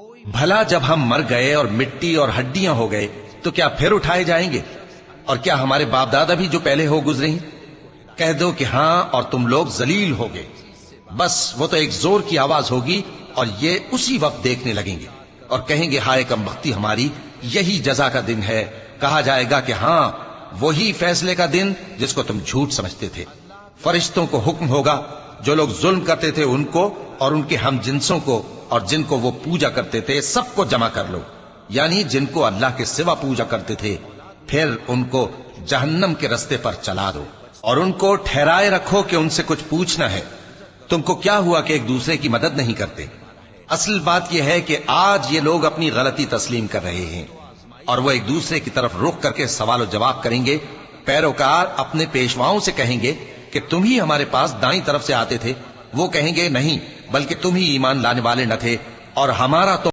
بھلا جب ہم مر گئے اور مٹی اور ہڈیاں ہو گئے تو کیا پھر اٹھائے جائیں گے؟ اور کیا ہمارے باپ دادا بھی جو پہلے ہو گزرے ہیں؟ کہہ دو کہ ہاں، اور تم لوگ ذلیل ہوگے۔ بس وہ تو ایک زور کی آواز ہوگی اور یہ اسی وقت دیکھنے لگیں گے اور کہیں گے ہائے کم بختی ہماری، یہی جزا کا دن ہے۔ کہا جائے گا کہ ہاں، وہی فیصلے کا دن جس کو تم جھوٹ سمجھتے تھے۔ فرشتوں کو حکم ہوگا جو لوگ ظلم کرتے تھے ان کو اور ان کے ہم جنسوں کو اور جن کو وہ پوجا کرتے تھے سب کو جمع کر لو، یعنی جن کو اللہ کے سوا پوجا کرتے تھے، پھر ان کو جہنم کے رستے پر چلا دو اور ان کو ٹھہرائے رکھو کہ ان سے کچھ پوچھنا ہے۔ تم کو کیا ہوا کہ ایک دوسرے کی مدد نہیں کرتے؟ اصل بات یہ ہے کہ آج یہ لوگ اپنی غلطی تسلیم کر رہے ہیں اور وہ ایک دوسرے کی طرف رخ کر کے سوال و جواب کریں گے۔ پیروکار اپنے پیشواؤں سے کہیں گے کہ تم ہی ہمارے پاس دائیں طرف سے آتے تھے۔ وہ کہیں گے نہیں، بلکہ تم ہی ایمان لانے والے نہ تھے اور ہمارا تو